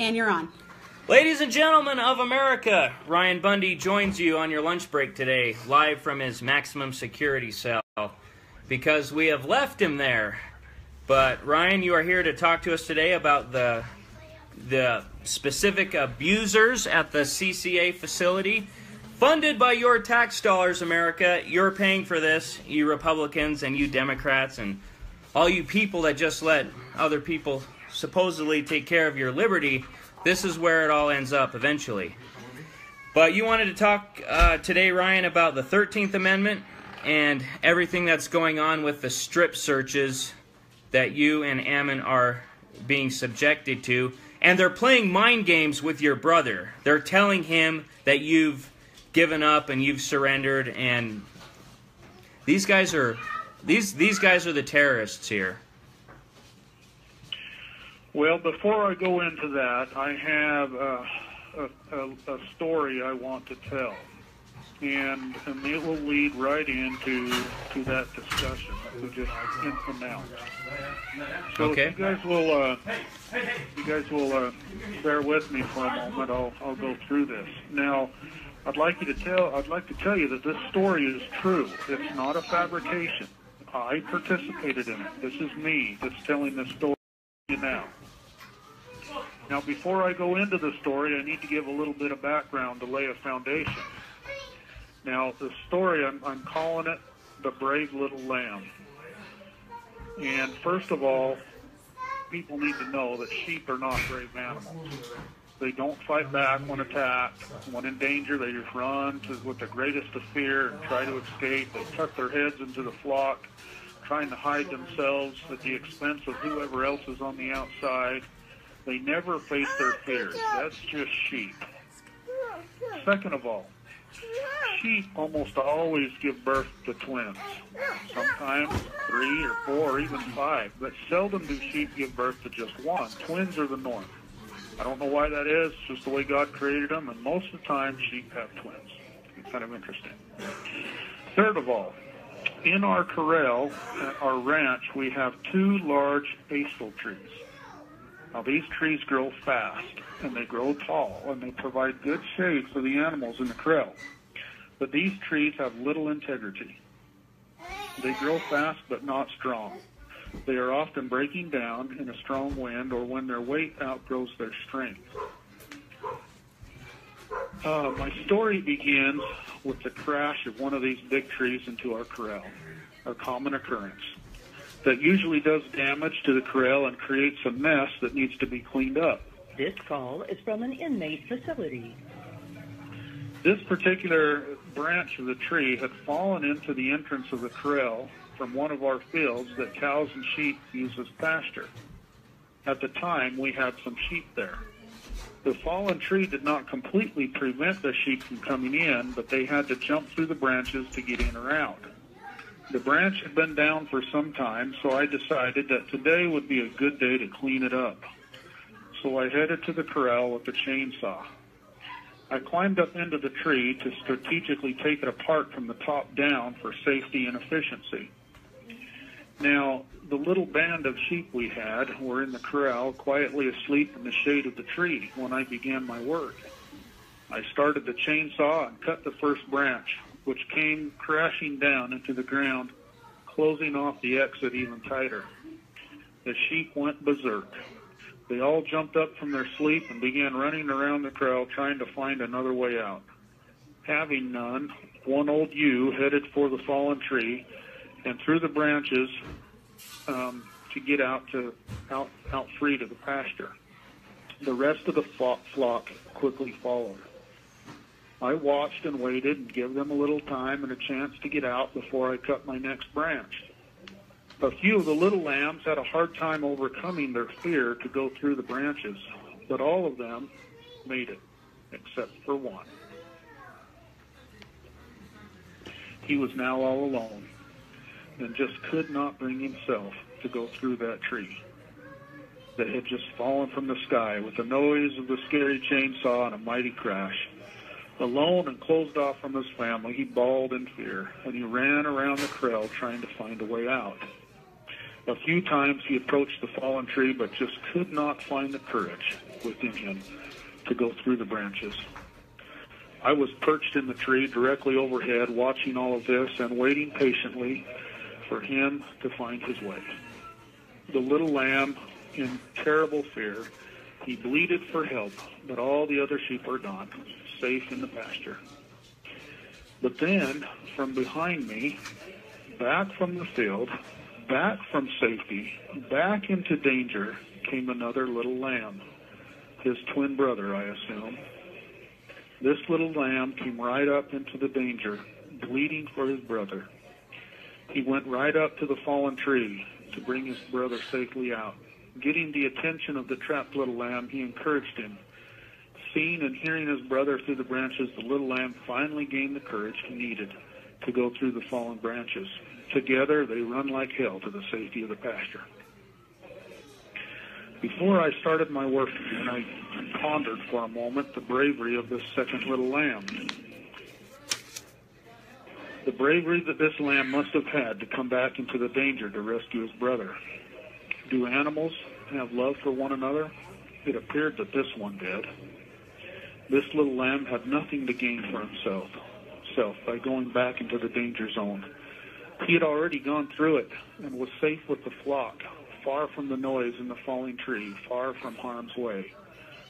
And you're on. Ladies and gentlemen of America, Ryan Bundy joins you on your lunch break today, live from his maximum security cell, because we have left him there. But Ryan, you are here to talk to us today about the specific abusers at the CCA facility, funded by your tax dollars, America. You're paying for this, you Republicans and you Democrats and all you people that just let other people supposedly take care of your liberty. This is where it all ends up eventually. But you wanted to talk today, Ryan, about the 13th Amendment and everything that's going on with the strip searches that you and Ammon are being subjected to. And they're playing mind games with your brother. They're telling him that you've given up and you've surrendered, and these guys are the terrorists here. Well, before I go into that, I have a story I want to tell, and it will lead right into that discussion that we just announced. So okay. If you guys will bear with me for a moment, I'll go through this. Now, I'd like to tell you that this story is true. It's not a fabrication. I participated in it. This is me that's telling this story to you now. Now, before I go into the story, I need to give a little bit of background to lay a foundation. Now, the story, I'm calling it The Brave Little Lamb. And first of all, people need to know that sheep are not brave animals. They don't fight back when attacked. When in danger, they just run with the greatest of fear and try to escape. They tuck their heads into the flock, trying to hide themselves at the expense of whoever else is on the outside. They never face their fears. That's just sheep. Second of all, sheep almost always give birth to twins. Sometimes 3 or 4 or even 5, but seldom do sheep give birth to just one. Twins are the norm. I don't know why that is. It's just the way God created them, and most of the time sheep have twins. It's kind of interesting. Third of all, in our corral, at our ranch, we have 2 large hazel trees. Now, these trees grow fast, and they grow tall, and they provide good shade for the animals in the corral. But these trees have little integrity. They grow fast, but not strong. They are often breaking down in a strong wind or when their weight outgrows their strength. My story begins with the crash of one of these big trees into our corral, a common occurrence that usually does damage to the corral and creates a mess that needs to be cleaned up. This call is from an inmate facility. This particular branch of the tree had fallen into the entrance of the corral from one of our fields that cows and sheep use as pasture. At the time, we had some sheep there. The fallen tree did not completely prevent the sheep from coming in, but they had to jump through the branches to get in or out. The branch had been down for some time, so I decided that today would be a good day to clean it up. So I headed to the corral with the chainsaw. I climbed up into the tree to strategically take it apart from the top down for safety and efficiency. Now, the little band of sheep we had were in the corral, quietly asleep in the shade of the tree when I began my work. I started the chainsaw and cut the first branch, which came crashing down into the ground, closing off the exit even tighter. The sheep went berserk. They all jumped up from their sleep and began running around the corral trying to find another way out. Having none, one old ewe headed for the fallen tree and through the branches to get out free to the pasture. The rest of the flock quickly followed. I watched and waited and gave them a little time and a chance to get out before I cut my next branch. A few of the little lambs had a hard time overcoming their fear to go through the branches, but all of them made it, except for one. He was now all alone and just could not bring himself to go through that tree that had just fallen from the sky with the noise of the scary chainsaw and a mighty crash. Alone and closed off from his family, he bawled in fear, and he ran around the corral trying to find a way out. A few times he approached the fallen tree, but just could not find the courage. within him to go through the branches. I was perched in the tree directly overhead, watching all of this and waiting patiently for him to find his way. The little lamb, in terrible fear, he bleated for help, but all the other sheep were gone, safe in the pasture. But then, from behind me, back from the field, back from safety, back into danger, came another little lamb, his twin brother, I assume. This little lamb came right up into the danger, bleating for his brother. He went right up to the fallen tree to bring his brother safely out. Getting the attention of the trapped little lamb, he encouraged him. Seeing and hearing his brother through the branches, the little lamb finally gained the courage he needed to go through the fallen branches. Together, they run like hell to the safety of the pasture. Before I started my work, and I pondered for a moment the bravery of this second little lamb. The bravery that this lamb must have had to come back into the danger to rescue his brother. Do animals have love for one another? It appeared that this one did. This little lamb had nothing to gain for himself by going back into the danger zone. He had already gone through it and was safe with the flock, far from the noise in the falling tree, far from harm's way.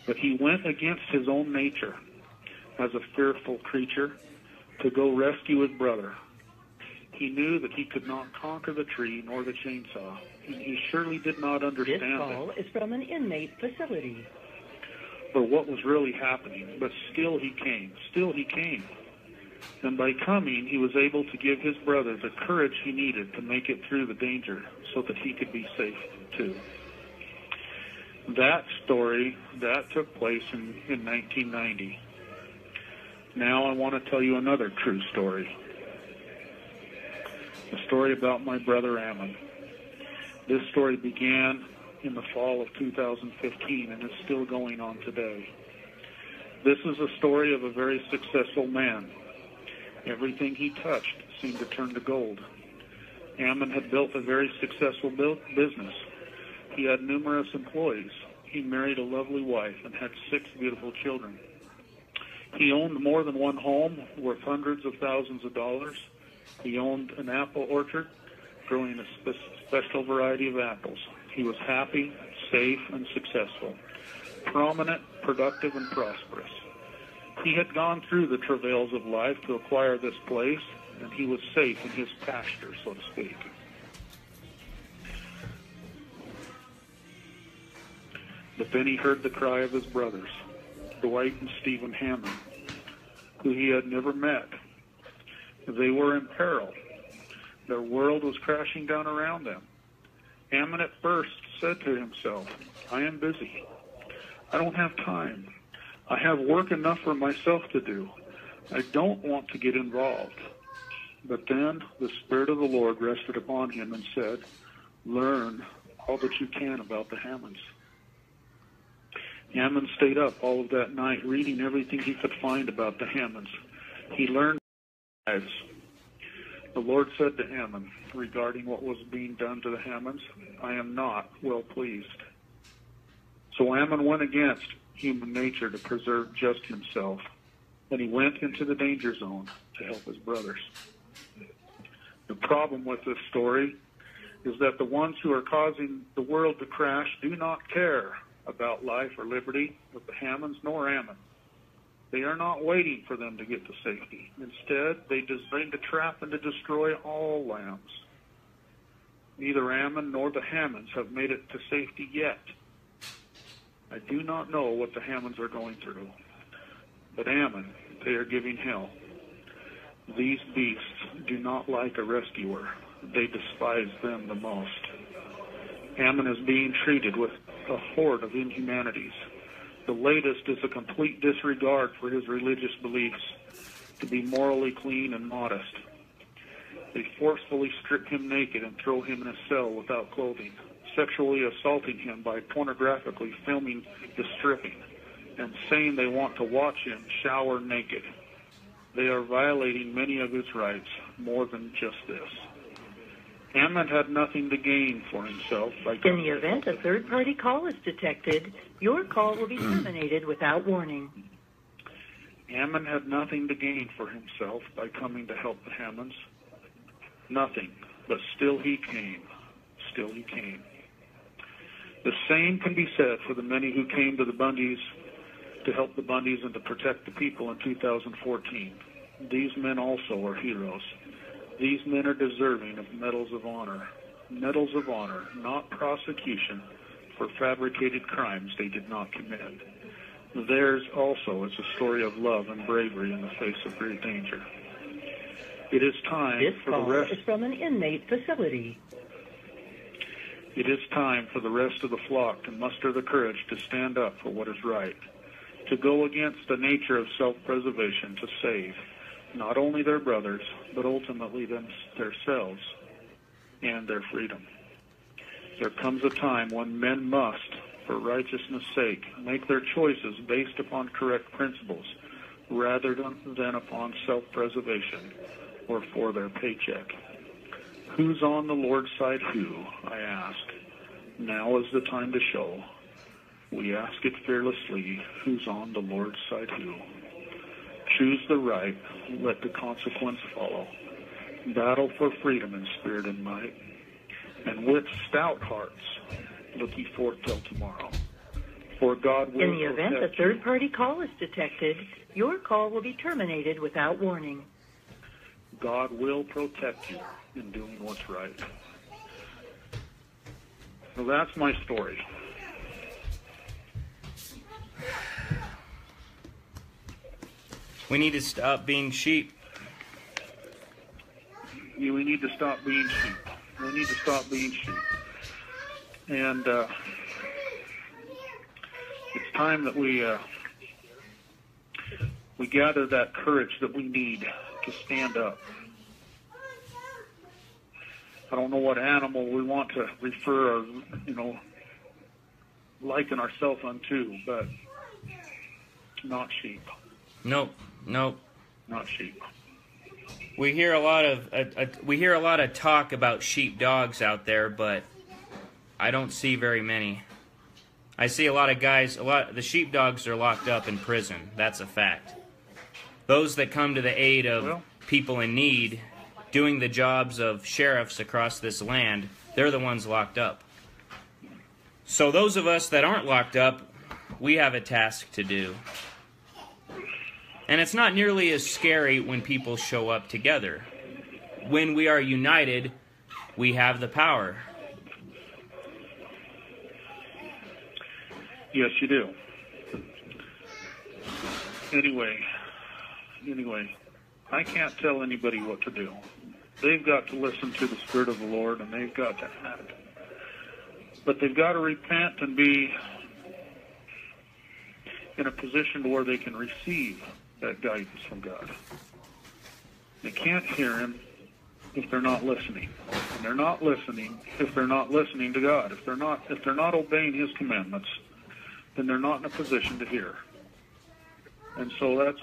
But he went against his own nature as a fearful creature to go rescue his brother. He knew that he could not conquer the tree nor the chainsaw. He surely did not understand This call is from an inmate facility. For what was really happening, but still he came. And by coming, he was able to give his brother the courage he needed to make it through the danger so that he could be safe too. That story, that took place in 1990. Now I want to tell you another true story. A story about my brother Ammon. This story began in the fall of 2015 and is still going on today. This is a story of a very successful man. Everything he touched seemed to turn to gold. Ammon had built a very successful business. He had numerous employees. He married a lovely wife and had 6 beautiful children. He owned more than one home worth hundreds of thousands of dollars. He owned an apple orchard, growing a special variety of apples. He was happy, safe, and successful, prominent, productive, and prosperous. He had gone through the travails of life to acquire this place, and he was safe in his pasture, so to speak. But then he heard the cry of his brothers, Dwight and Stephen Hammond, who he had never met. They were in peril. Their world was crashing down around them. Ammon at first said to himself, I am busy. I don't have time. I have work enough for myself to do. I don't want to get involved. But then the Spirit of the Lord rested upon him and said, learn all that you can about the Hammonds. Ammon stayed up all of that night reading everything he could find about the Hammonds. He learned lives. The Lord said to Ammon regarding what was being done to the Hammonds, I am not well pleased. So Ammon went against human nature to preserve just himself, and he went into the danger zone to help his brothers. The problem with this story is that the ones who are causing the world to crash do not care about life or liberty of the Hammonds nor Ammon. They are not waiting for them to get to safety. Instead, they design to trap and to destroy all lambs. Neither Ammon nor the Hammonds have made it to safety yet. I do not know what the Hammonds are going through. But Ammon, they are giving hell. These beasts do not like a rescuer. They despise them the most. Ammon is being treated with a horde of inhumanities. The latest is a complete disregard for his religious beliefs, to be morally clean and modest. They forcefully strip him naked and throw him in a cell without clothing, sexually assaulting him by pornographically filming the stripping and saying they want to watch him shower naked. They are violating many of his rights, more than just this. Ammon had nothing to gain for himself by In the event a third-party call is detected, your call will be terminated without warning. Ammon had nothing to gain for himself by coming to help the Hammonds. Nothing. But still he came. Still he came. The same can be said for the many who came to the Bundys to help the Bundys and to protect the people in 2014. These men also are heroes. These men are deserving of medals of honor. Medals of honor, not prosecution for fabricated crimes they did not commit. Theirs also is a story of love and bravery in the face of great danger. It is time This for the call rest. is from an inmate facility. It is time for the rest of the flock to muster the courage to stand up for what is right, to go against the nature of self-preservation, to save not only their brothers, but ultimately themselves and their freedom. There comes a time when men must, for righteousness' sake, make their choices based upon correct principles rather than upon self-preservation or for their paycheck. Who's on the Lord's side who, I ask. Now is the time to show. We ask it fearlessly, who's on the Lord's side who. Choose the right, let the consequence follow. Battle for freedom in spirit and might. And with stout hearts, look ye forth till tomorrow. For God will In the event a protect you. third-party call is detected, your call will be terminated without warning. God will protect you in doing what's right. So that's my story. We need to stop being sheep. We need to stop being sheep. We need to stop being sheep. And it's time that we gather that courage that we need to stand up. I don't know what animal we want to refer or, liken ourselves unto, but not sheep. Nope. Not sheep. We hear a lot of talk about sheep dogs out there, but I don't see very many. I see a lot of guys. The sheep dogs are locked up in prison. That's a fact. Those that come to the aid of people in need, doing the jobs of sheriffs across this land, they're the ones locked up. So those of us that aren't locked up, we have a task to do. And it's not nearly as scary when people show up together. When we are united, we have the power. Yes, you do. Anyway, I can't tell anybody what to do. They've got to listen to the Spirit of the Lord, and they've got to act. But they've got to repent and be in a position to where they can receive that guidance from God. They can't hear Him if they're not listening. And they're not listening if they're not listening to God. If they're not obeying His commandments, then they're not in a position to hear. And so I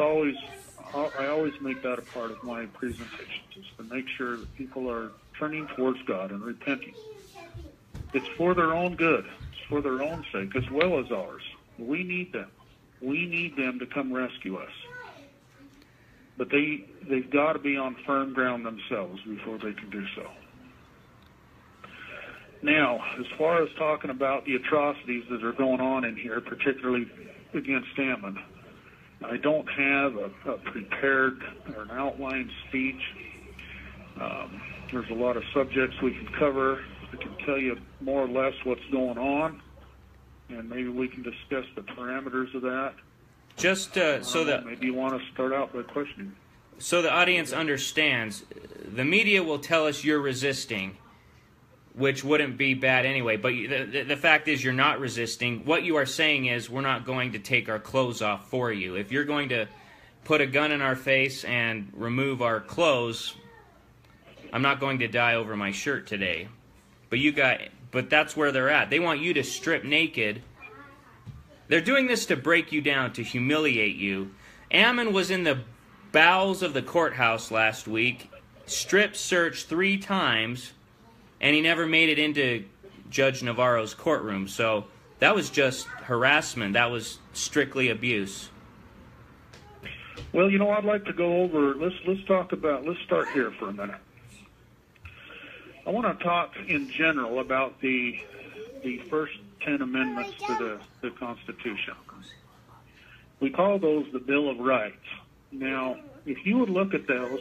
always make that a part of my presentations, is to make sure that people are turning towards God and repenting. It's for their own good. It's for their own sake as well as ours. We need them. We need them to come rescue us. But they've got to be on firm ground themselves before they can do so. Now, as far as talking about the atrocities that are going on in here, particularly against Ammon, I don't have a prepared or an outlined speech. There's a lot of subjects we can cover. I can tell you more or less what's going on, and maybe we can discuss the parameters of that. Just so that maybe you want to start out by questioning. So the audience understands, the media will tell us you're resisting, which wouldn't be bad anyway. But the fact is you're not resisting. What you are saying is we're not going to take our clothes off for you. If you're going to put a gun in our face and remove our clothes, I'm not going to die over my shirt today. But that's where they're at. They want you to strip naked. They're doing this to break you down, to humiliate you. Ammon was in the bowels of the courthouse last week, strip searched 3 times, and he never made it into Judge Navarro's courtroom. So that was just harassment. That was strictly abuse. Well, I'd like to go over. Let's start here for a minute. I want to talk in general about the first 10 amendments to the Constitution. We call those the Bill of Rights. Now, if you would look at those,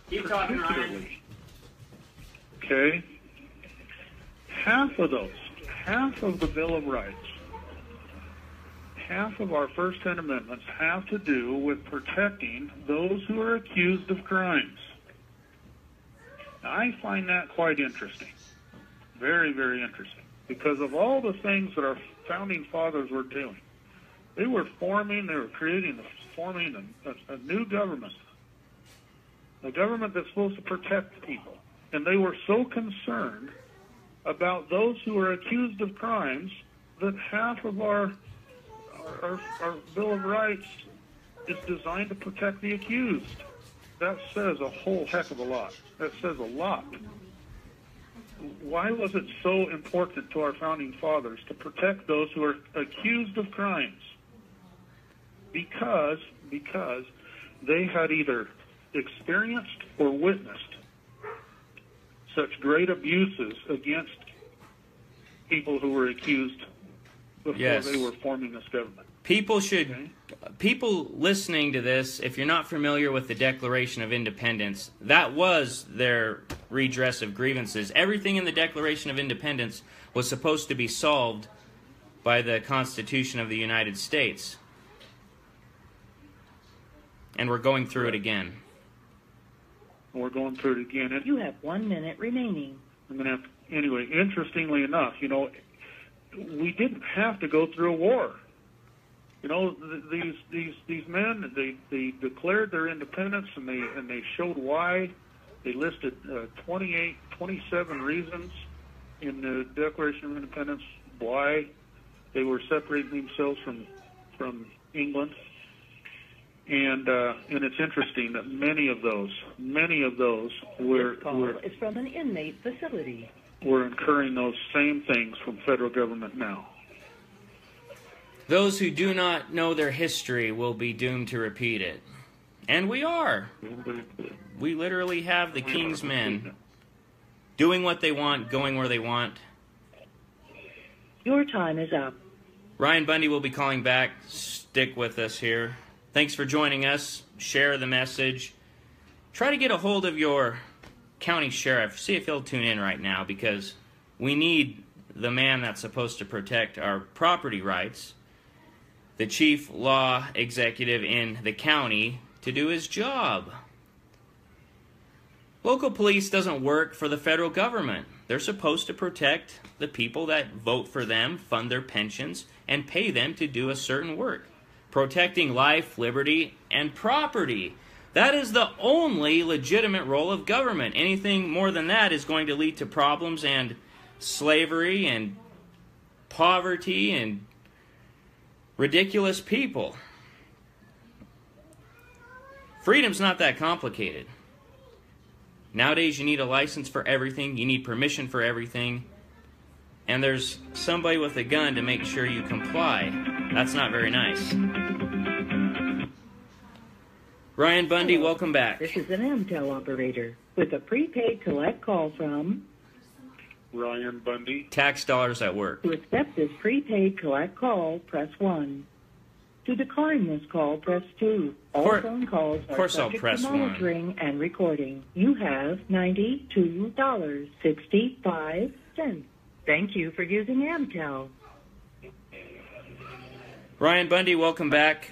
Keep talking, Ryan. Okay, half of the Bill of Rights, half of our first 10 amendments have to do with protecting those who are accused of crimes. Now, I find that quite interesting. Very, very interesting. Because of all the things that our founding fathers were doing. They were forming a new government. A government that's supposed to protect people. And they were so concerned about those who are accused of crimes that half of our Bill of Rights is designed to protect the accused. That says a whole heck of a lot. That says a lot. Why was it so important to our founding fathers to protect those who are accused of crimes? Because they had either experienced or witnessed such great abuses against people who were accused before they were forming this government. People listening to this, if you're not familiar with the Declaration of Independence, that was their redress of grievances. Everything in the Declaration of Independence was supposed to be solved by the Constitution of the United States. And we're going through it again. We're going through it again. You have 1 minute remaining. Anyway, interestingly enough, we didn't have to go through a war. These men, they declared their independence, and they showed why. They listed 27 reasons in the Declaration of Independence why they were separating themselves from England. And it's interesting that many of those were it's from an inmate facility. We're incurring those same things from federal government now. Those who do not know their history will be doomed to repeat it. And we are. We literally have the king's men doing what they want, going where they want. Your time is up. Ryan Bundy will be calling back. Stick with us here. Thanks for joining us. Share the message. Try to get a hold of your county sheriff. See if he'll tune in right now, because we need the man that's supposed to protect our property rights, the chief law executive in the county, to do his job. Local police doesn't work for the federal government. They're supposed to protect the people that vote for them, fund their pensions, and pay them to do a certain work. Protecting life, liberty, and property. That is the only legitimate role of government. Anything more than that is going to lead to problems and slavery and poverty and ridiculous people. Freedom's not that complicated. Nowadays you need a license for everything, you need permission for everything, and there's somebody with a gun to make sure you comply. That's not very nice. Ryan Bundy, welcome back. This is an Amtel operator with a prepaid collect call from Ryan Bundy. Tax dollars at work. To accept this prepaid collect call, press 1. To decline this call, press 2. All phone calls are subject to monitoring and recording. You have $92.65. Thank you for using Amtel. Ryan Bundy, welcome back.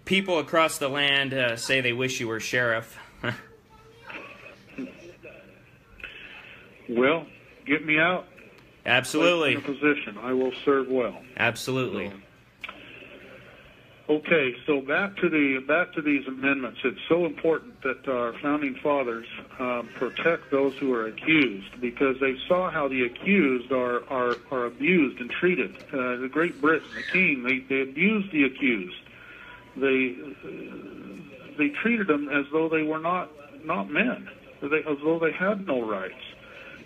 People across the land say they wish you were sheriff. Well, get me out. Absolutely. In a position, I will serve well. Absolutely. Okay, so back to these amendments. It's so important that our founding fathers protect those who are accused, because they saw how the accused are abused and treated. The Great Britain, the king, they abused the accused. They treated them as though they were not not men, as though they had no rights.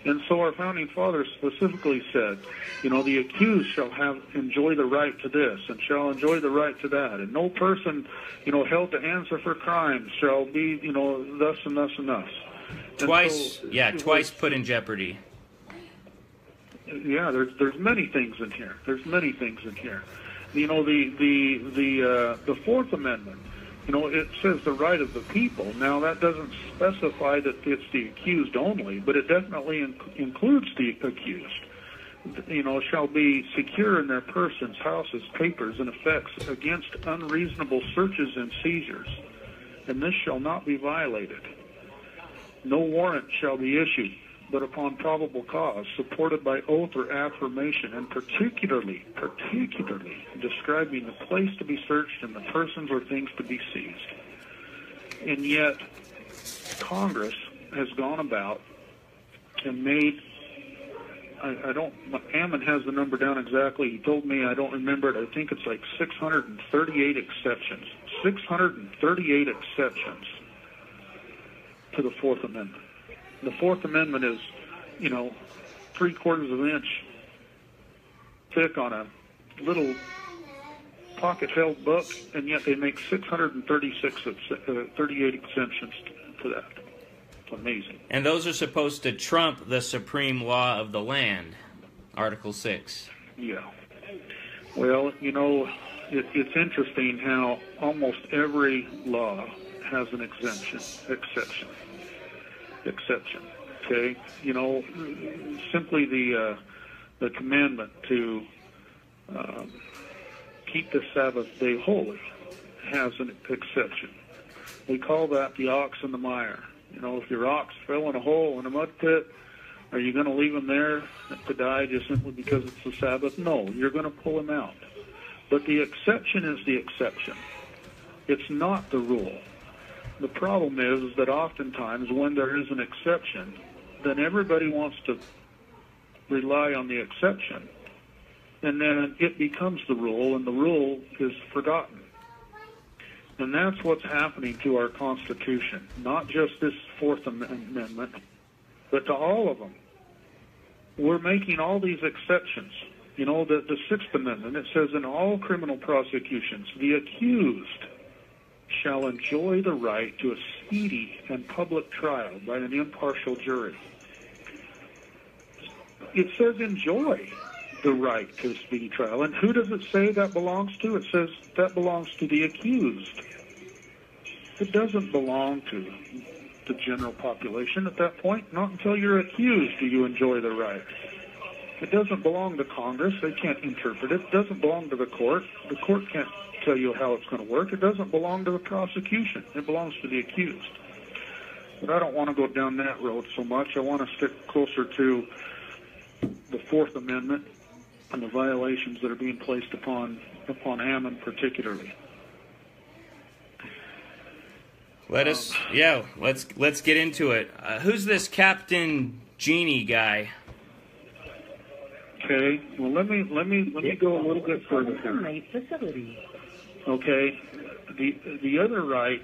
And so our founding fathers specifically said, the accused shall enjoy the right to this and shall enjoy the right to that. And no person, held to answer for crimes shall be, thus and thus and thus. Twice put in jeopardy. Yeah, there's many things in here. There's many things in here. The Fourth Amendment, it says the right of the people. Now, that doesn't specify that it's the accused only, but it definitely includes the accused. Shall be secure in their persons, houses, papers, and effects against unreasonable searches and seizures, and this shall not be violated. No warrant shall be issued, but upon probable cause, supported by oath or affirmation, and particularly describing the place to be searched and the persons or things to be seized. And yet, Congress has gone about and made, Ammon has the number down exactly. He told me, I don't remember it. I think it's like 638 exceptions. 638 exceptions to the Fourth Amendment. The Fourth Amendment is, 3/4 of an inch thick on a little pocket-held book, and yet they make 38 exceptions to that. It's amazing. And those are supposed to trump the supreme law of the land, Article 6. Yeah. Well, it's interesting how almost every law has an exception. Okay, simply the commandment to keep the Sabbath day holy has an exception. We call that the ox in the mire. If your ox fell in a hole in a mud pit, are you going to leave him there to die just simply because it's the Sabbath? No, you're going to pull him out. But the exception is the exception. It's not the rule. The problem is that oftentimes when there is an exception, then everybody wants to rely on the exception, and then it becomes the rule, and the rule is forgotten. And that's what's happening to our Constitution, not just this Fourth Amendment, but to all of them. We're making all these exceptions. The Sixth Amendment, it says in all criminal prosecutions, the accused shall enjoy the right to a speedy and public trial by an impartial jury. It says enjoy the right to a speedy trial. And who does it say that belongs to? It says that belongs to the accused. It doesn't belong to the general population at that point. Not until you're accused do you enjoy the right. It doesn't belong to Congress. They can't interpret it. It doesn't belong to the court. The court can't tell you how it's going to work. It doesn't belong to the prosecution. It belongs to the accused. But I don't want to go down that road so much. I want to stick closer to the Fourth Amendment and the violations that are being placed upon Ammon particularly. Let's get into it. Who's this Captain Genie guy? Okay. Well, let me go a little bit further here. Okay. The other right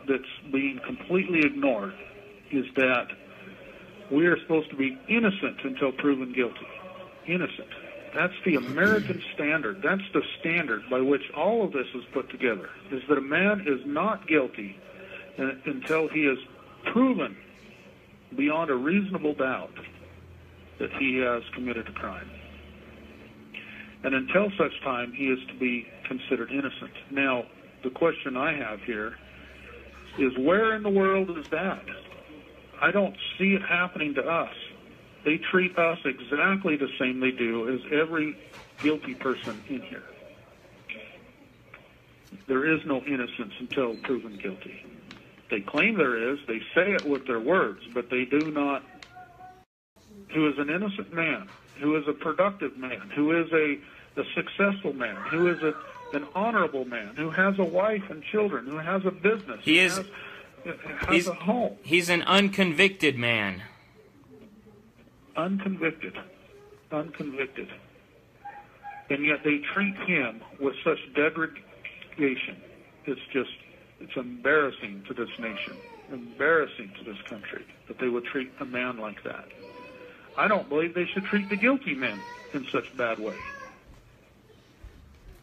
that's being completely ignored is that we are supposed to be innocent until proven guilty. Innocent. That's the American standard. That's the standard by which all of this is put together, is that a man is not guilty until he is proven beyond a reasonable doubt that he has committed a crime. And until such time, he is to be considered innocent. Now, the question I have here is, where in the world is that? I don't see it happening to us. They treat us exactly the same they do as every guilty person in here. There is no innocence until proven guilty. They claim there is. They say it with their words, but they do not. Who is an innocent man, who is a productive man, who is a successful man, who is an honorable man, who has a wife and children, who has a business, has a home. He's an unconvicted man. Unconvicted. And yet they treat him with such degradation. It's embarrassing to this nation. embarrassing to this country that they would treat a man like that. I don't believe they should treat the guilty men in such bad way.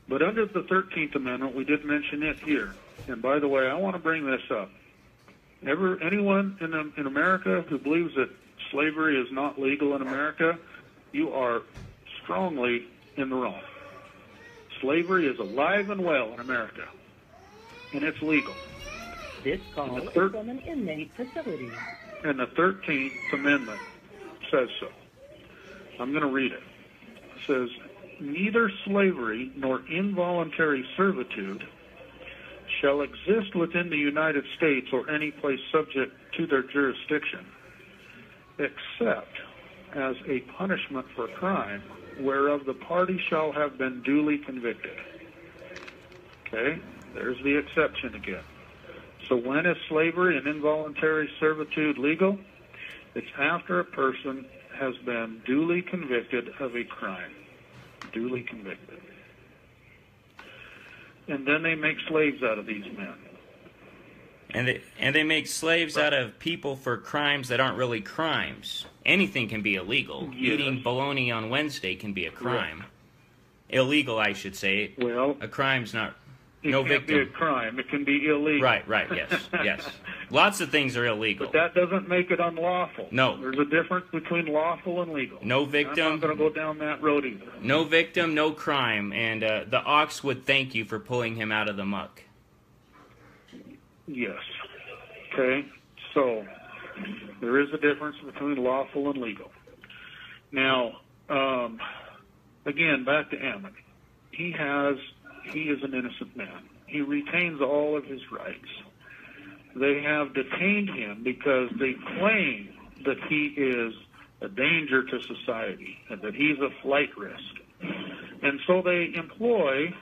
But under the 13th Amendment, we did mention it here. And by the way, I want to bring this up. Anyone in America who believes that slavery is not legal in America, you are strongly in the wrong. Slavery is alive and well in America, and it's legal. This call is from an inmate facility. And the 13th Amendment says so. I'm going to read it. It says, neither slavery nor involuntary servitude shall exist within the United States or any place subject to their jurisdiction, except as a punishment for crime whereof the party shall have been duly convicted. Okay, there's the exception again. So when is slavery and involuntary servitude legal? It's after a person has been duly convicted of a crime. Duly convicted. And then they make slaves out of these men. And they make slaves out of people for crimes that aren't really crimes. Anything can be illegal. Yes. Eating bologna on Wednesday can be a crime. Right. Illegal, I should say. Well, a crime's not. No victim. It can't be a crime. It can be illegal. Right, yes. Lots of things are illegal. But that doesn't make it unlawful. No. There's a difference between lawful and legal. No victim. I'm not going to go down that road either. No victim, no crime. And the ox would thank you for pulling him out of the muck. Yes. Okay. So there is a difference between lawful and legal. Now, again, back to Ammon. He is an innocent man. He retains all of his rights. They have detained him because they claim that he is a danger to society and that he's a flight risk. And so they employ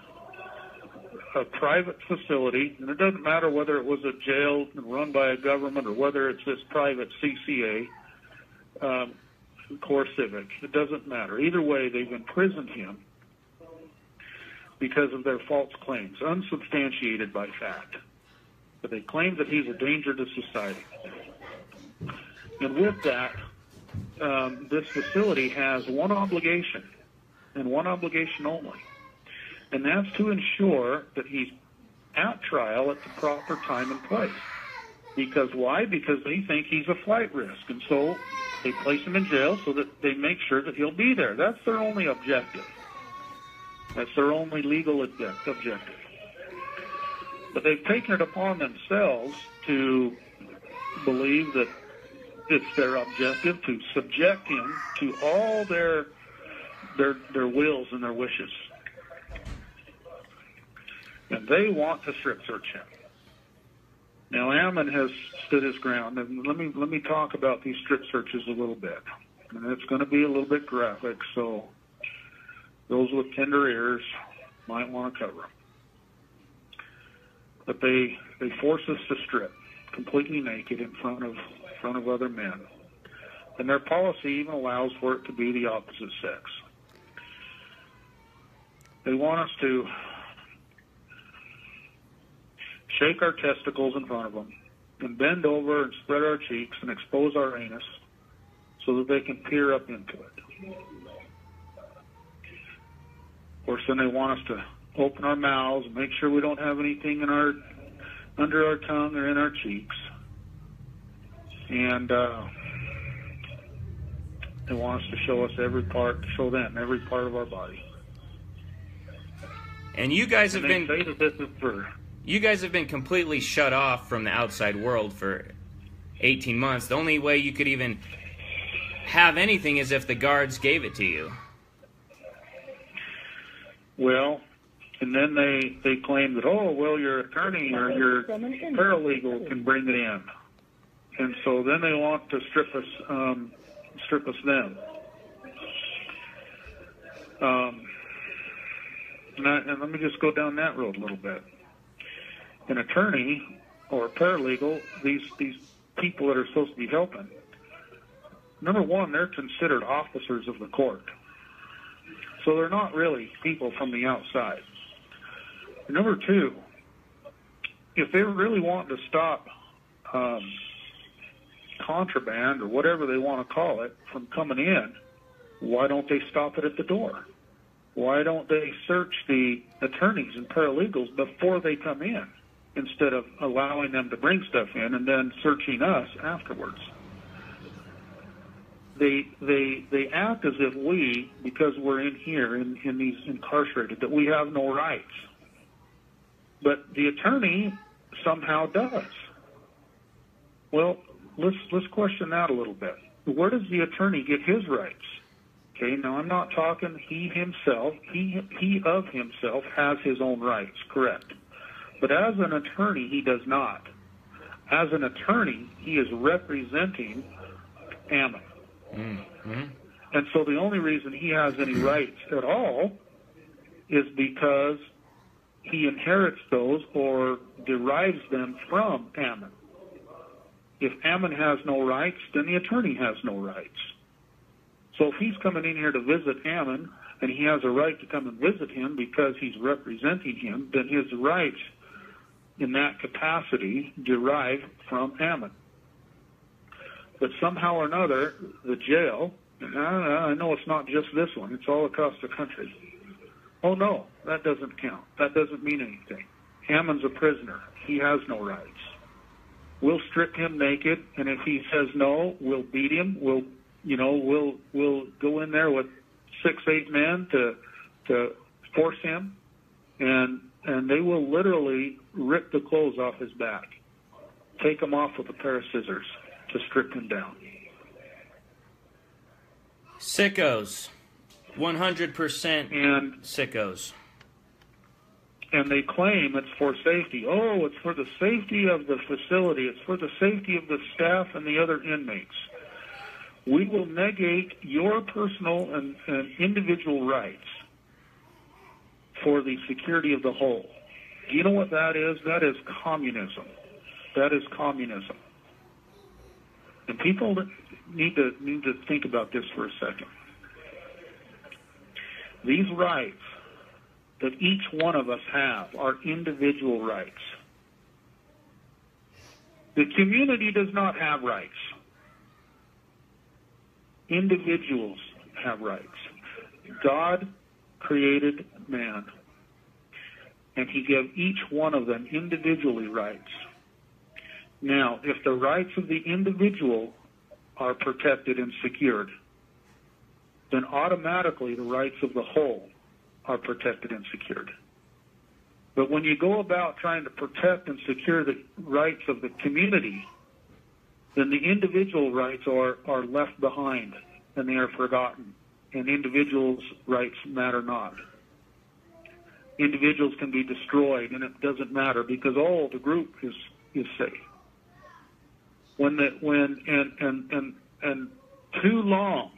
a private facility, and it doesn't matter whether it was a jail run by a government or whether it's this private CCA, Core Civic. It doesn't matter. Either way, they've imprisoned him because of their false claims, unsubstantiated by fact. But they claim that he's a danger to society. And with that, this facility has one obligation, and one obligation only. And that's to ensure that he's at trial at the proper time and place. Because why? Because they think he's a flight risk. And so they place him in jail so that they make sure that he'll be there. That's their only objective. That's their only legal objective. But they've taken it upon themselves to believe that it's their objective to subject him to all their wills and their wishes. And they want to strip search him. Now, Ammon has stood his ground, and let me talk about these strip searches a little bit. And it's going to be a little bit graphic, so those with tender ears might want to cover them. But they force us to strip completely naked in front of other men. And their policy even allows for it to be the opposite sex. They want us to shake our testicles in front of them and bend over and spread our cheeks and expose our anus so that they can peer up into it. Of course, then they want us to open our mouths and make sure we don't have anything under our tongue or in our cheeks. And they want us to show them every part of our body. And you guys have been say that this is for. You guys have been completely shut off from the outside world for 18 months. The only way you could even have anything is if the guards gave it to you. Well, and then they claim that, oh, well, your attorney or your paralegal can bring it in. And so then they want to strip us then. And let me just go down that road a little bit. An attorney or a paralegal, these people that are supposed to be helping, number one, they're considered officers of the court. So they're not really people from the outside. Number two, if they really want to stop contraband or whatever they want to call it from coming in, why don't they stop it at the door? Why don't they search the attorneys and paralegals before they come in instead of allowing them to bring stuff in and then searching us afterwards? They act as if we, because we're in here in these incarcerated, that we have no rights. But the attorney somehow does. Well, let's question that a little bit. Where does the attorney get his rights? Okay, now I'm not talking he himself. He of himself has his own rights, correct. But as an attorney, he does not. As an attorney, he is representing Ammon. Mm-hmm. And so the only reason he has any rights at all is because he inherits those or derives them from Ammon. If Ammon has no rights, then the attorney has no rights. So if he's coming in here to visit Ammon, and he has a right to come and visit him because he's representing him, then his rights in that capacity derive from Ammon. But somehow or another, the jail, and I know it's not just this one, it's all across the country. Oh no, that doesn't count. That doesn't mean anything. Ammon's a prisoner. He has no rights. We'll strip him naked, and if he says no, we'll beat him. We'll go in there with 6-8 men to force him, and they will literally rip the clothes off his back, take him off with a pair of scissors to strip him down. Sickos, 100% and sickos. And they claim it's for safety. Oh, it's for the safety of the facility. It's for the safety of the staff and the other inmates. We will negate your personal and individual rights for the security of the whole. Do you know what that is? That is communism. That is communism. And people need to think about this for a second. These rights that each one of us have are individual rights. The community does not have rights. Individuals have rights. God created man, and he gave each one of them individually rights. Now, if the rights of the individual are protected and secured, then automatically the rights of the whole are protected and secured. But when you go about trying to protect and secure the rights of the community, then the individual rights are left behind and they are forgotten, and individuals' rights matter not. Individuals can be destroyed, and it doesn't matter because the group is safe. And too long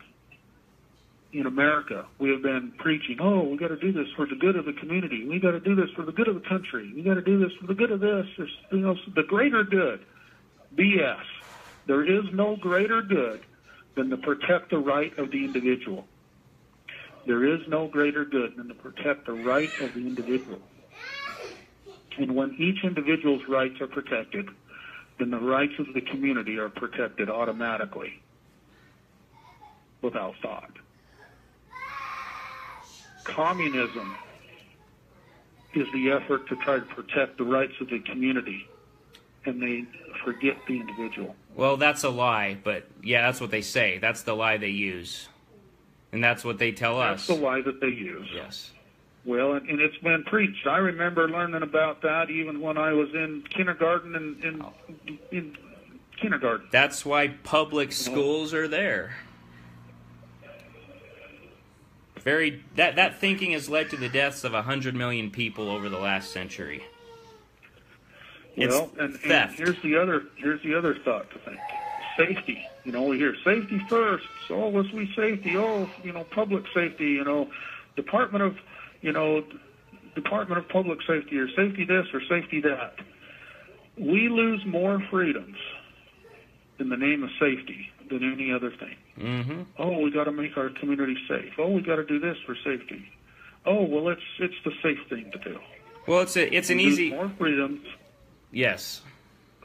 in America we have been preaching, we got to do this for the good of the community. We got to do this for the good of the country. We got to do this for the good of this. The greater good. BS. There is no greater good than to protect the right of the individual. There is no greater good than to protect the right of the individual. And when each individual's rights are protected, then the rights of the community are protected automatically, without thought. Communism is the effort to try to protect the rights of the community, and they forget the individual. Well, that's a lie, but yeah, that's what they say. That's the lie they use. And that's what they tell us. That's the lie that they use. Yes. Well, and it's been preached. I remember learning about that even when I was in kindergarten in kindergarten. That's why public schools are there. That thinking has led to the deaths of 100 million people over the last century. Well, and here's the other thought to think. Safety. We hear safety first. So let's be safety. Public safety. Department of Public Safety, or safety this or safety that. We lose more freedoms in the name of safety than any other thing. Mm-hmm. We got to make our community safe. We got to do this for safety. It's the safe thing to do. Well, it's an easy more freedoms. Yes.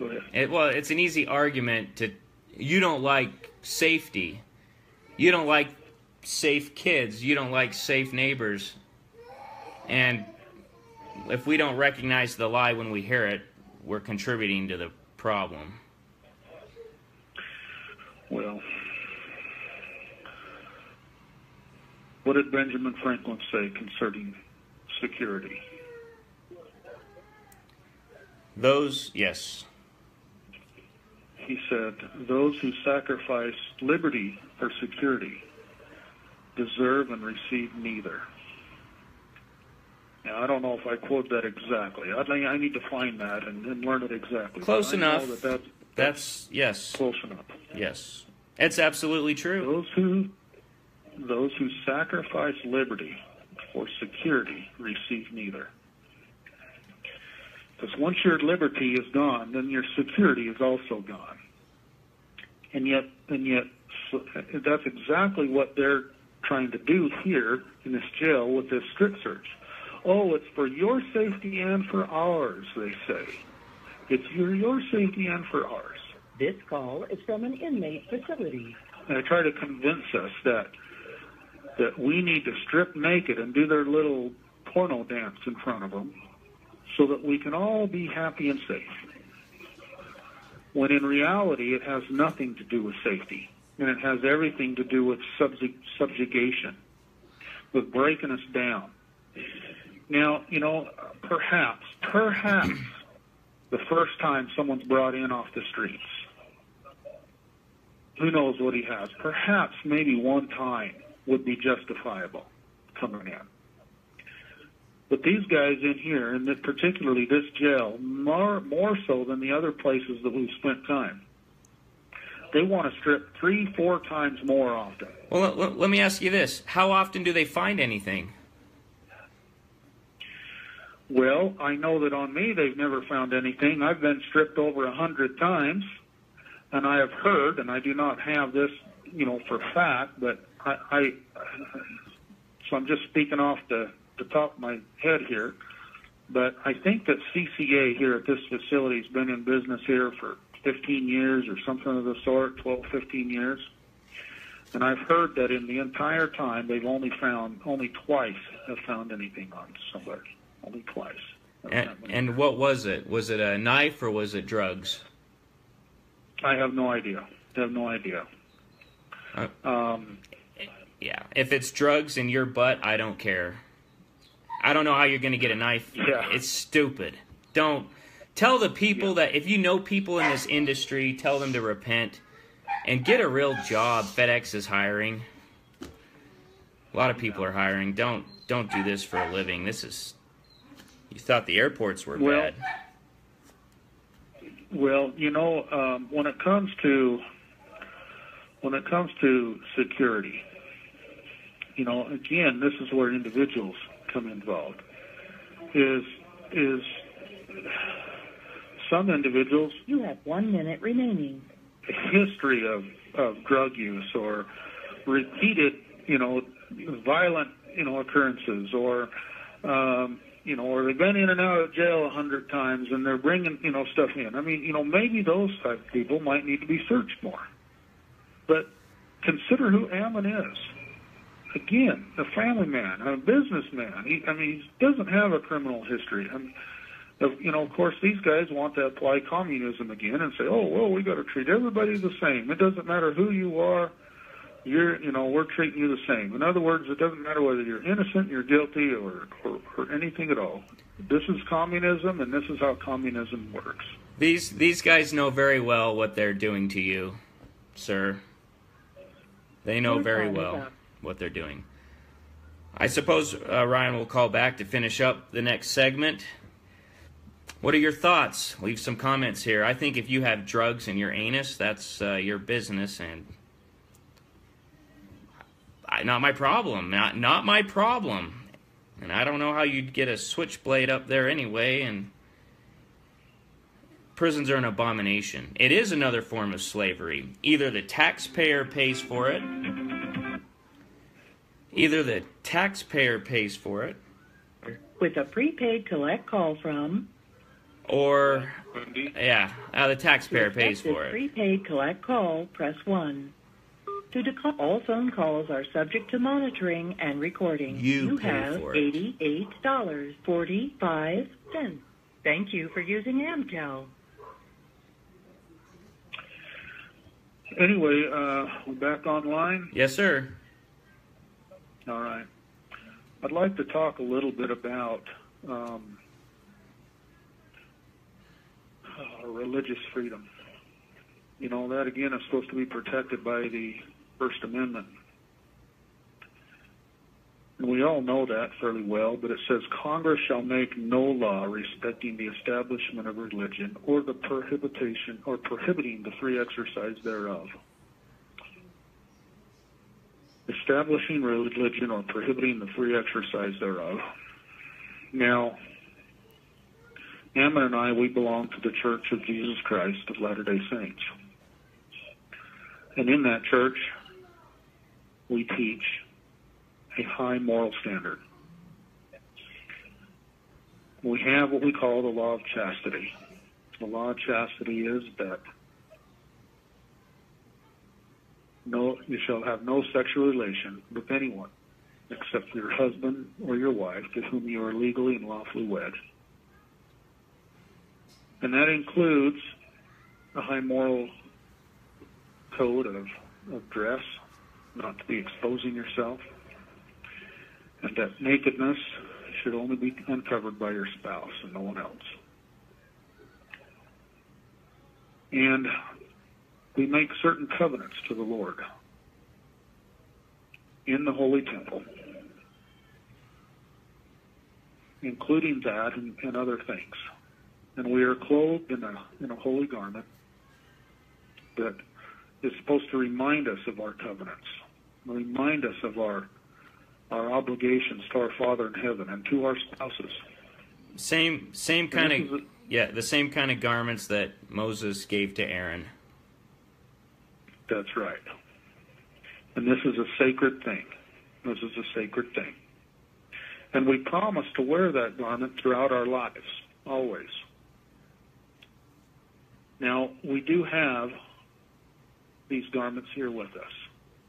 Go ahead. It's an easy argument to. You don't like safety. You don't like safe kids. You don't like safe neighbors. And if we don't recognize the lie when we hear it, we're contributing to the problem. Well, what did Benjamin Franklin say concerning security? Yes. He said, those who sacrifice liberty for security deserve and receive neither. Now, I don't know if I quote that exactly. I need to find that and learn it exactly. Close enough. That's yes. Close enough. Yes. It's absolutely true. Those who sacrifice liberty for security receive neither. Because once your liberty is gone, then your security is also gone. And yet, so that's exactly what they're trying to do here in this jail with this strip search. Oh, it's for your safety and for ours, they say. It's for your safety and for ours. This call is from an inmate facility. And they try to convince us that we need to strip naked and do their little porno dance in front of them so that we can all be happy and safe. When in reality, it has nothing to do with safety. And it has everything to do with subjugation, with breaking us down. Now, perhaps, the first time someone's brought in off the streets, who knows what he has? Perhaps maybe one time would be justifiable coming in. But these guys in here, and particularly this jail, more so than the other places that we've spent time, they want to strip 3-4 times more often. Well, let me ask you this. How often do they find anything? Well, I know that on me they've never found anything. I've been stripped over 100 times, and I have heard, and I do not have this, for fact, but so I'm just speaking off the top of my head here, but I think that CCA here at this facility has been in business here for 15 years or something of the sort, 12, 15 years. And I've heard that in the entire time they've only twice have found anything on somebody. Only twice. And what was it? Was it a knife or was it drugs? I have no idea. Yeah, if it's drugs in your butt, I don't care. I don't know how you're going to get a knife. Yeah. It's stupid. Don't. Tell the people that if you know people in this industry, tell them to repent and get a real job. FedEx is hiring. A lot of people are hiring. Don't do this for a living. This is... You thought the airports were bad. Well, when it comes to security, again, this is where individuals come involved. Is some individuals... You have 1 minute remaining. A history of drug use or repeated, violent, occurrences or... or they've been in and out of jail 100 times and they're bringing, stuff in. I mean, maybe those type of people might need to be searched more. But consider who Ammon is. Again, a family man, a businessman. He doesn't have a criminal history. Of course, these guys want to apply communism again and say, oh, well, we got to treat everybody the same. It doesn't matter who you are. We're treating you the same. In other words, it doesn't matter whether you're innocent, you're guilty, or anything at all. This is communism, and this is how communism works. These guys know very well what they're doing to you, sir. They know very well what they're doing. I suppose Ryan will call back to finish up the next segment. What are your thoughts? Leave some comments here. I think if you have drugs in your anus, that's your business, and... Not my problem. Not my problem. And I don't know how you'd get a switchblade up there anyway. And prisons are an abomination. It is another form of slavery. Either the taxpayer pays for it. With a prepaid collect call from Or, Bundy? yeah, the taxpayer pays for it. Prepaid collect call, press 1. To decline, all phone calls are subject to monitoring and recording. You pay have for it. $88.45. Thank you for using Amcal. Anyway, we're back online. Yes, sir. All right. I'd like to talk a little bit about religious freedom. You know, that again is supposed to be protected by the First Amendment. And we all know that fairly well, but it says Congress shall make no law respecting the establishment of religion or the prohibiting the free exercise thereof. Establishing religion or prohibiting the free exercise thereof. Now, Ammon and I, we belong to the Church of Jesus Christ of Latter-day Saints. And in that church, we teach a high moral standard. We have what we call the law of chastity. The law of chastity is that you shall have no sexual relation with anyone except your husband or your wife to whom you are legally and lawfully wed. And that includes a high moral code of dress, not to be exposing yourself, and that nakedness should only be uncovered by your spouse and no one else. And we make certain covenants to the Lord in the Holy Temple, including that and other things. And we are clothed in a holy garment that is supposed to remind us of our covenants, remind us of our obligations to our Father in heaven and to our spouses. Same kind of the same kind of garments that Moses gave to Aaron. That's right. And this is a sacred thing. This is a sacred thing. And we promise to wear that garment throughout our lives, always. Now, we do have these garments here with us.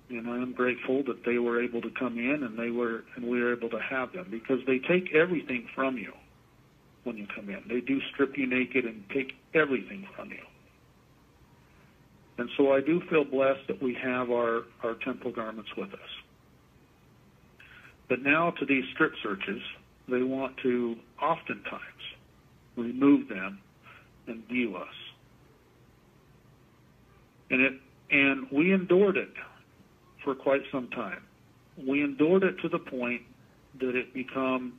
And I am grateful that they were able to come in and we were able to have them, because they take everything from you when you come in. They do strip you naked and take everything from you. And so I do feel blessed that we have our temple garments with us. But now to these strip searches, they want to oftentimes remove them and view us. And we endured it for quite some time. We endured it to the point that it become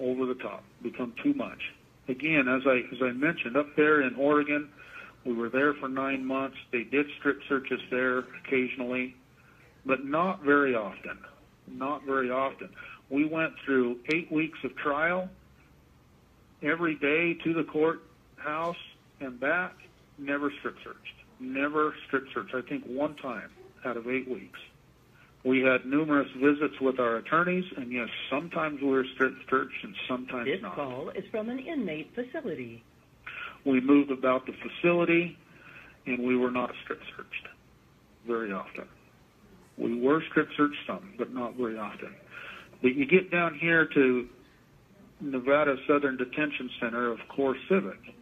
over the top, become too much. Again, as I mentioned, up there in Oregon, we were there for 9 months. They did strip searches there occasionally, but not very often. Not very often. We went through 8 weeks of trial, every day to the courthouse and back, never strip searched. Never strip searched. I think one time out of 8 weeks. We had numerous visits with our attorneys, and yes, sometimes we were strip searched and sometimes not. This call is from an inmate facility. We moved about the facility, and we were not strip searched very often. We were strip searched some, but not very often. But you get down here to Nevada Southern Detention Center of Core Civic,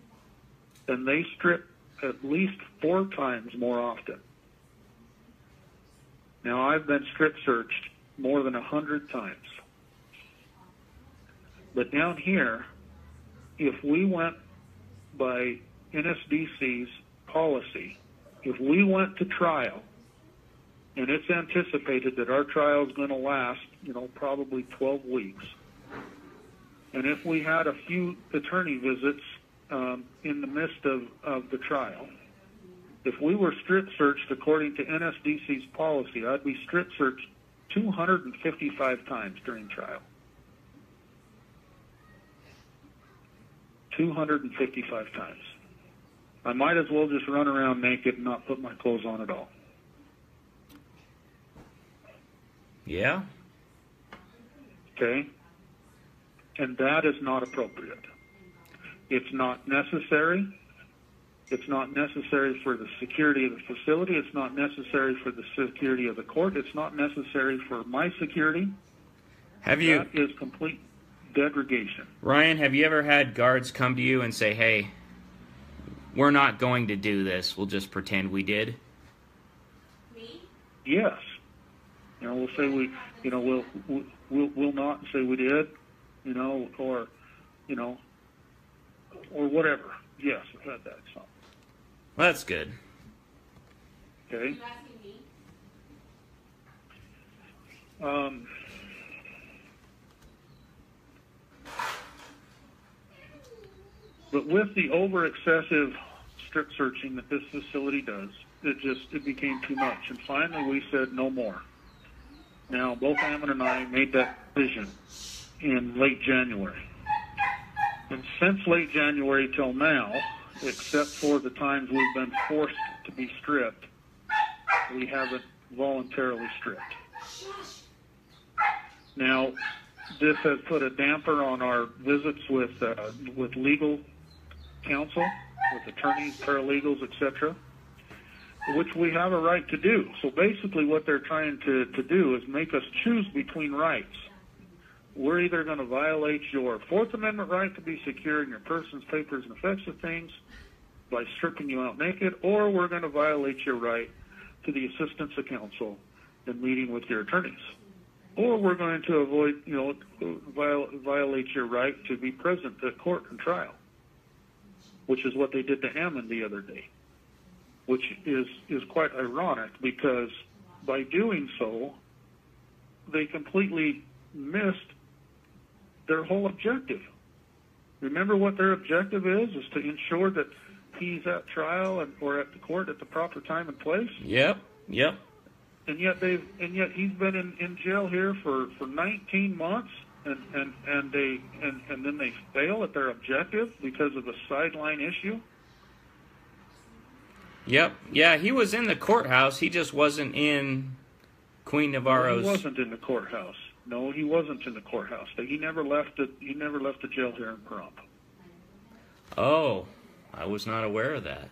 and they strip at least 4 times more often. Now, I've been strip searched more than 100 times. But down here, if we went by NSDC's policy, if we went to trial, and it's anticipated that our trial is going to last, probably 12 weeks, and if we had a few attorney visits in the midst of the trial, if we were strip searched according to NSDC's policy, I'd be strip searched 255 times during trial. 255 times. I might as well just run around naked and not put my clothes on at all. Yeah. Okay? And that is not appropriate. It's not necessary. It's not necessary for the security of the facility. It's not necessary for the security of the court. It's not necessary for my security. That is complete degradation. Ryan, have you ever had guards come to you and say, hey, we're not going to do this. We'll just pretend we did? Me? Yes. We'll say we'll not say we did, or whatever. Yes, I've had that. So. Well, that's good. Okay. But with the over-excessive strip searching that this facility does, it became too much. And finally we said no more. Now, both Ammon and I made that decision in late January. And since late January till now, except for the times we've been forced to be stripped, we haven't voluntarily stripped. Now, this has put a damper on our visits with legal counsel, with attorneys, paralegals, etc., which we have a right to do. So basically what they're trying to do is make us choose between rights. We're either going to violate your Fourth Amendment right to be secure in your persons, papers, and effects of things by stripping you out naked, or we're going to violate your right to the assistance of counsel and meeting with your attorneys. Or we're going to violate your right to be present at court and trial, which is what they did to Ammon the other day, which is quite ironic because by doing so, they completely missed their whole objective. Remember what their objective is to ensure that he's at trial or at the court at the proper time and place? Yep. And yet he's been in jail here for 19 months, and then they fail at their objective because of a sideline issue. Yep. Yeah, he was in the courthouse. He just wasn't in Queen Navarro's. No, he wasn't in the courthouse. No, he wasn't in the courthouse. He never left the jail here in Pahrump. Oh, I was not aware of that.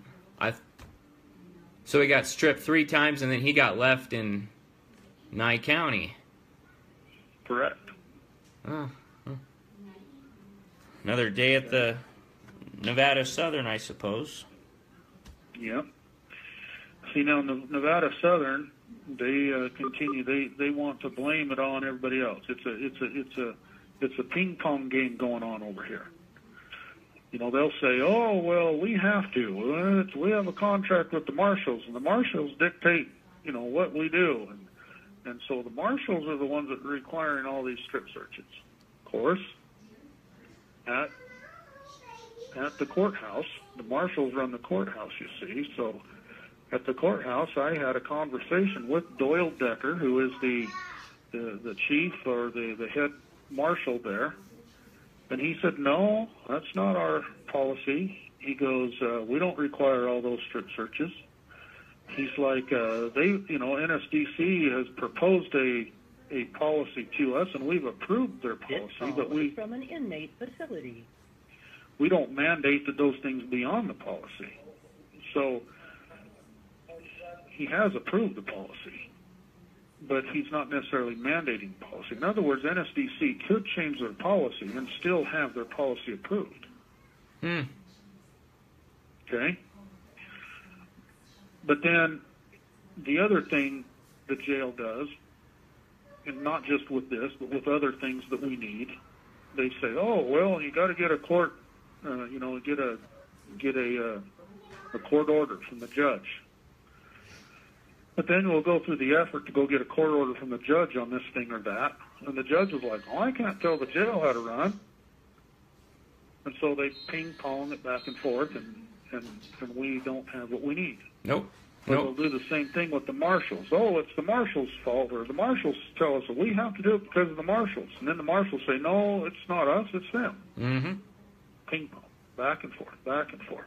So he got stripped 3 times, and then he got left in Nye County. Correct. Another day at the Nevada Southern, I suppose. Yep. See, now Nevada Southern, they continue. They want to blame it on everybody else. It's a ping pong game going on over here. They'll say, "Oh, well, we have to. We have a contract with the marshals, and the marshals dictate, what we do." And so the marshals are the ones that are requiring all these strip searches. Of course, at the courthouse, the marshals run the courthouse, you see. So at the courthouse, I had a conversation with Doyle Decker, who is the chief or the head marshal there. And he said, "No, that's not our policy." He goes, "We don't require all those strip searches." He's like, NSDC has proposed a policy to us, and we've approved their policy, but from an inmate facility. We don't mandate that those things be on the policy. So he has approved the policy, but he's not necessarily mandating policy. In other words, NSDC could change their policy and still have their policy approved. Okay? But then the other thing the jail does, and not just with this, but with other things that we need, they say, "Oh, well, you got to get a court, get a court order from the judge." But then we'll go through the effort to go get a court order from the judge on this thing or that. And the judge is like, "Oh, I can't tell the jail how to run." And so they ping-pong it back and forth, and we don't have what we need. Nope. But they'll do the same thing with the marshals. "Oh, it's the marshals' fault," or the marshals tell us that we have to do it because of the marshals. And then the marshals say, "No, it's not us, it's them." Mm-hmm. Ping-pong, back and forth, back and forth.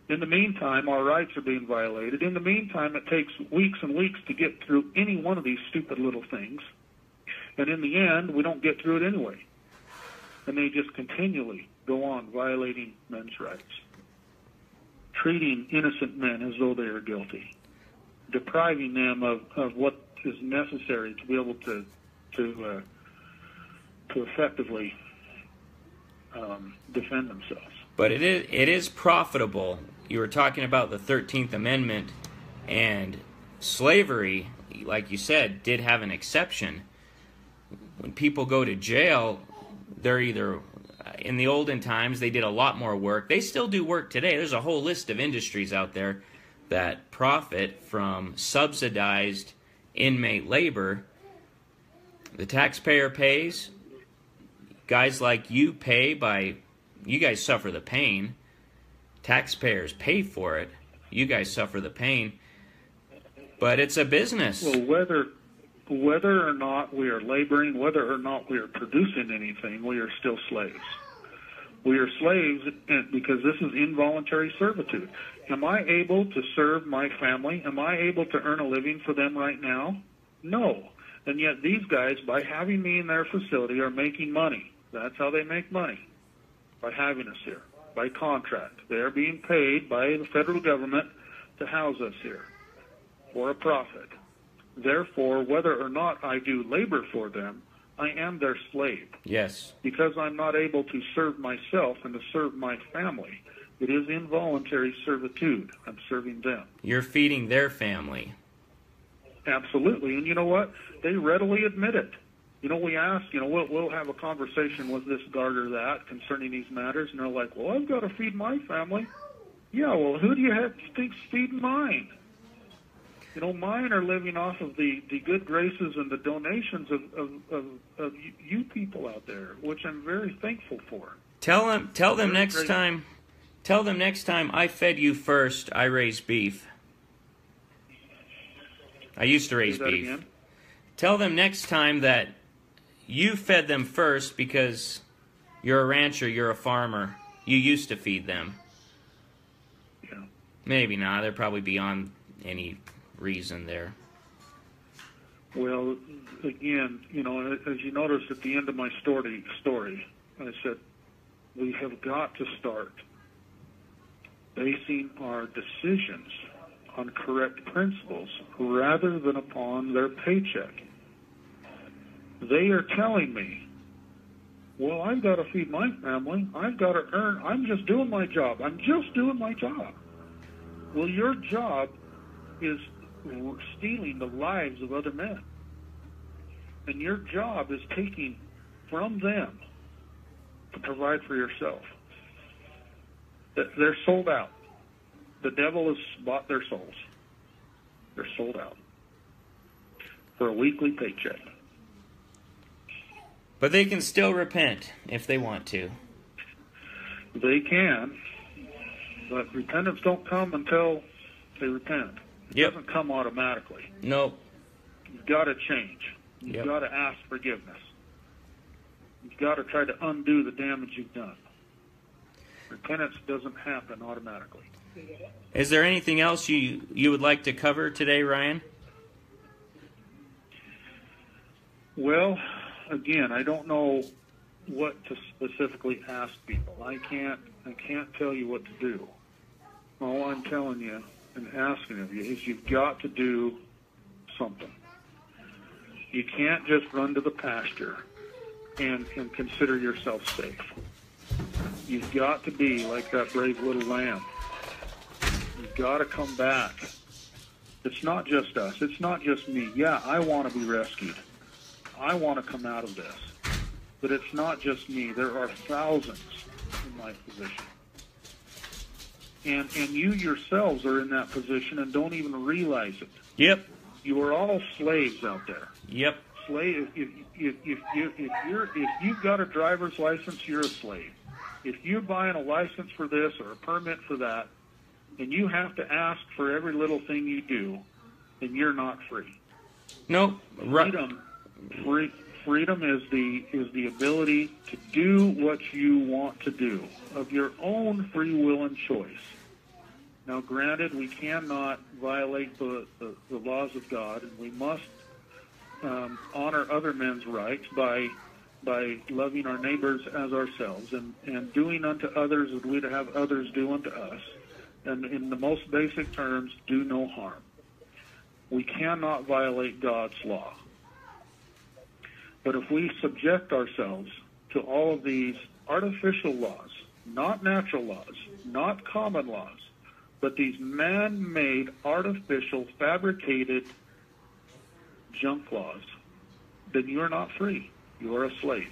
In the meantime, our rights are being violated. In the meantime, it takes weeks and weeks to get through any one of these stupid little things. And in the end, we don't get through it anyway. And they just continually go on violating men's rights, treating innocent men as though they are guilty, depriving them of what is necessary to be able to effectively defend themselves. But it is profitable. You were talking about the 13th Amendment, and slavery, like you said, did have an exception. When people go to jail, they're either, in the olden times, they did a lot more work. They still do work today. There's a whole list of industries out there that profit from subsidized inmate labor. The taxpayer pays. Guys like you pay by, you guys suffer the pain. Taxpayers pay for it. You guys suffer the pain. But it's a business. Well, whether or not we are laboring, whether or not we are producing anything, we are still slaves. We are slaves because this is involuntary servitude. Am I able to serve my family? Am I able to earn a living for them right now? No. And yet these guys, by having me in their facility, are making money. That's how they make money, by having us here, by contract. They are being paid by the federal government to house us here for a profit. Therefore, whether or not I do labor for them, I am their slave. Yes. Because I'm not able to serve myself and to serve my family. It is involuntary servitude. I'm serving them. You're feeding their family. Absolutely. And you know what? They readily admit it. You know, we ask, we'll have a conversation with this guard or that concerning these matters, and they're like, well, I've got to feed my family. Yeah, well, who do you think's feeding mine? Mine are living off of the good graces and the donations of you people out there, which I'm very thankful for. Tell them next time I fed you first, I raised beef. I used to raise beef. Again? Tell them next time that you fed them first because you're a rancher, you're a farmer. You used to feed them. Yeah. Maybe not. They're probably beyond any reason there. Well, again, as you noticed at the end of my story, I said, we have got to start basing our decisions on correct principles rather than upon their paycheck. They are telling me, well, I've got to feed my family. I've got to earn. I'm just doing my job. Well, your job is stealing the lives of other men. And your job is taking from them to provide for yourself. They're sold out. The devil has bought their souls. They're sold out for a weekly paycheck. But they can still repent if they want to. They can, but repentance don't come until they repent. It doesn't come automatically. Nope. You've got to change. You've got to ask forgiveness. You've got to try to undo the damage you've done. Repentance doesn't happen automatically. Is there anything else you would like to cover today, Ryan? Well, again, I don't know what to specifically ask people. I can't tell you what to do. All I'm telling you and asking of you is you've got to do something. You can't just run to the pasture and consider yourself safe. You've got to be like that brave little lamb. You've got to come back. It's not just us. It's not just me. Yeah, I want to be rescued. I want to come out of this. But it's not just me. There are thousands in my position. And you yourselves are in that position and don't even realize it. Yep. You are all slaves out there. Yep. Slave. If you've got a driver's license, you're a slave. If you're buying a license for this or a permit for that, and you have to ask for every little thing you do, then you're not free. Nope. Freedom is the ability to do what you want to do of your own free will and choice. Now, granted, we cannot violate the laws of God, and we must honor other men's rights by by loving our neighbors as ourselves and doing unto others as we'd have others do unto us. And in the most basic terms, do no harm. We cannot violate God's law. But if we subject ourselves to all of these artificial laws, not natural laws, not common laws, but these man-made, artificial, fabricated junk laws, then you're not free. You are a slave.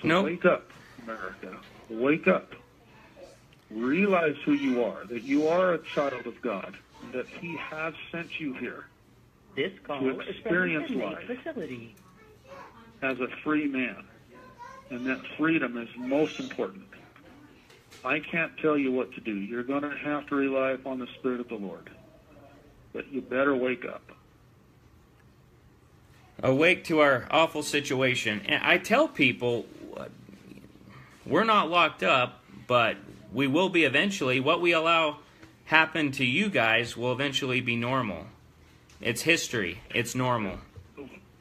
So Nope. Wake up, America. Wake up. Realize who you are, that you are a child of God, and that He has sent you here This call to experience is from the life facility. as a free man. And that freedom is most important. I can't tell you what to do. You're going to have to rely upon the Spirit of the Lord. But you better wake up. Awake to our awful situation. And I tell people, we're not locked up, but we will be eventually. What we allow happen to you guys will eventually be normal. It's history. It's normal.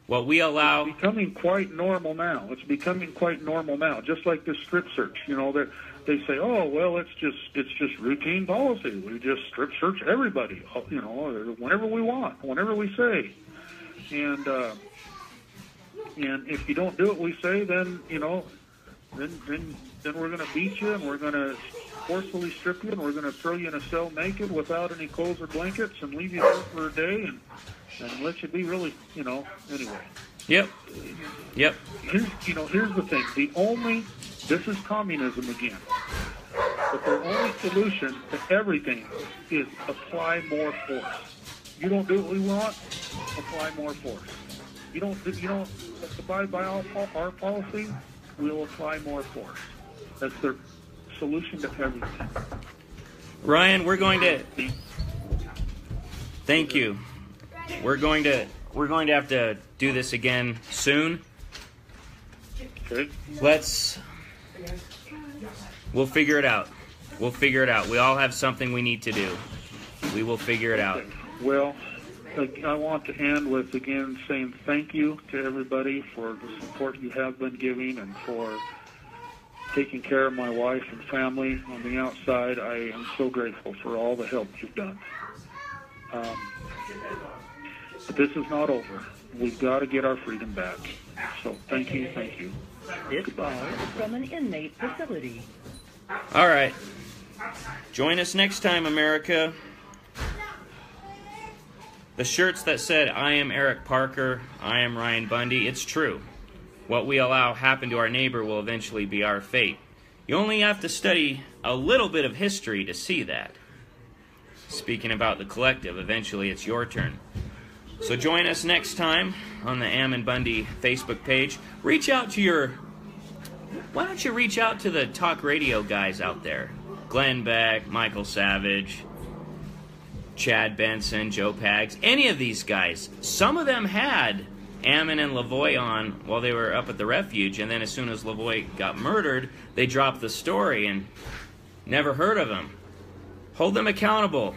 What we allow... It's becoming quite normal now. It's becoming quite normal now. Just like this strip search. You know, they say, oh, well, it's just routine policy. We just strip search everybody, you know, whenever we want, whenever we say. And if you don't do what we say, then, you know, then we're going to beat you, and we're going to forcefully strip you, and we're going to throw you in a cell naked without any clothes or blankets and leave you there for a day and let you be really, you know, anyway. Yep. Here's the thing. This is communism again. But the only solution to everything is apply more force. You don't do what we want, apply more force. You don't abide by our policy, we'll apply more force. That's their solution to everything. Ryan, we're going to... Thank you. We're going to have to do this again soon. Okay. We'll figure it out. We all have something we need to do. We will figure it out. Well, I want to end with, again, saying thank you to everybody for the support you have been giving and for taking care of my wife and family on the outside. I am so grateful for all the help you've done. But this is not over. We've got to get our freedom back. So thank you. This call is from an inmate facility. All right. Join us next time, America. The shirts that said, I am Eric Parker, I am Ryan Bundy, it's true. What we allow happen to our neighbor will eventually be our fate. You only have to study a little bit of history to see that. Speaking about the collective, eventually it's your turn. So join us next time on the Ammon Bundy Facebook page. Why don't you reach out to the talk radio guys out there? Glenn Beck, Michael Savage, Chad Benson, Joe Pags, any of these guys. Some of them had Ammon and Lavoie on while they were up at the refuge, and then as soon as Lavoie got murdered, they dropped the story and never heard of him. Hold them accountable.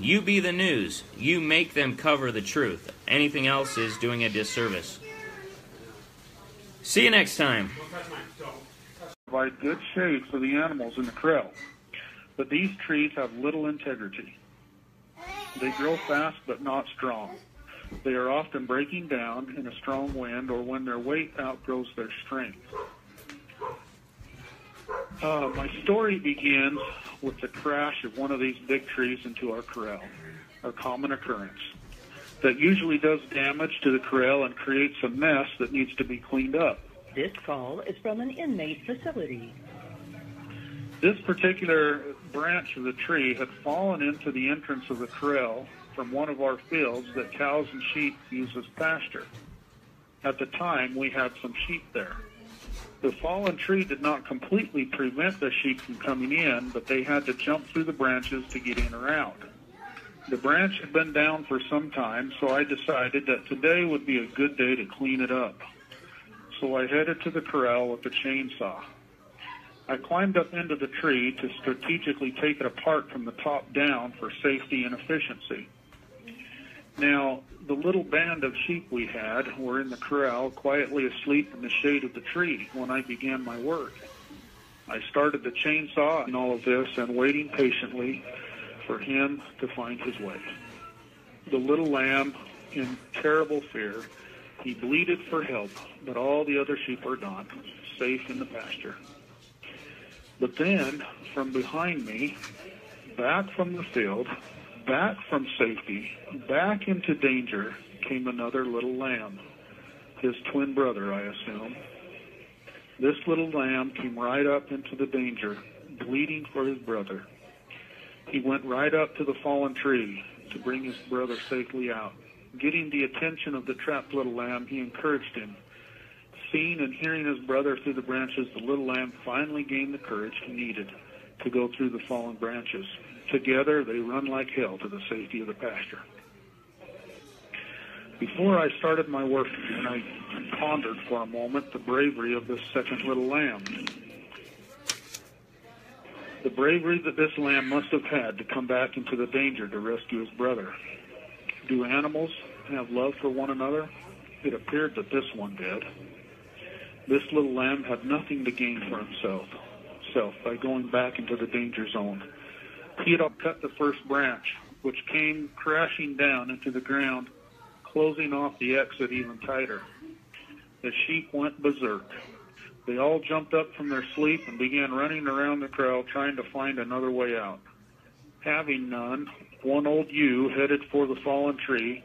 You be the news. You make them cover the truth. Anything else is doing a disservice. See you next time. Provide good shade for the animals in the corral. But these trees have little integrity. They grow fast but not strong. They are often breaking down in a strong wind or when their weight outgrows their strength. My story begins with the crash of one of these big trees into our corral, a common occurrence that usually does damage to the corral and creates a mess that needs to be cleaned up. This call is from an inmate facility. This particular branch of the tree had fallen into the entrance of the corral from one of our fields that cows and sheep use as pasture. At the time, we had some sheep there. The fallen tree did not completely prevent the sheep from coming in, but they had to jump through the branches to get in or out. The branch had been down for some time, so I decided that today would be a good day to clean it up. So I headed to the corral with the chainsaw. I climbed up into the tree to strategically take it apart from the top down for safety and efficiency. Now, the little band of sheep we had were in the corral, quietly asleep in the shade of the tree when I began my work. I started the chainsaw and all of this and waiting patiently for him to find his way. The little lamb, in terrible fear, he bleated for help, but all the other sheep are gone, safe in the pasture. But then, from behind me, back from the field, back from safety, back into danger, came another little lamb, his twin brother, I assume. This little lamb came right up into the danger, bleeding for his brother. He went right up to the fallen tree to bring his brother safely out. Getting the attention of the trapped little lamb, he encouraged him. Seeing and hearing his brother through the branches, the little lamb finally gained the courage he needed to go through the fallen branches. Together, they run like hell to the safety of the pasture. Before I started my work, and I pondered for a moment the bravery of this second little lamb. The bravery that this lamb must have had to come back into the danger to rescue his brother. Do animals have love for one another? It appeared that this one did. This little lamb had nothing to gain for himself by going back into the danger zone. He had cut the first branch, which came crashing down into the ground, closing off the exit even tighter. The sheep went berserk. They all jumped up from their sleep and began running around the corral trying to find another way out. Having none, one old ewe headed for the fallen tree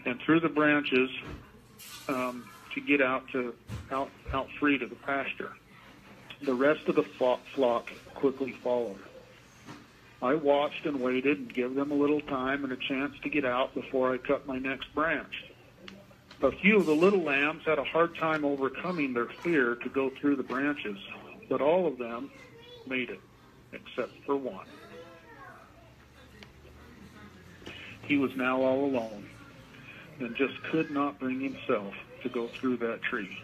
and through the branches to get out free to the pasture. The rest of the flock quickly followed. I watched and waited and gave them a little time and a chance to get out before I cut my next branch. A few of the little lambs had a hard time overcoming their fear to go through the branches, but all of them made it, except for one. He was now all alone and just could not bring himself to go through that tree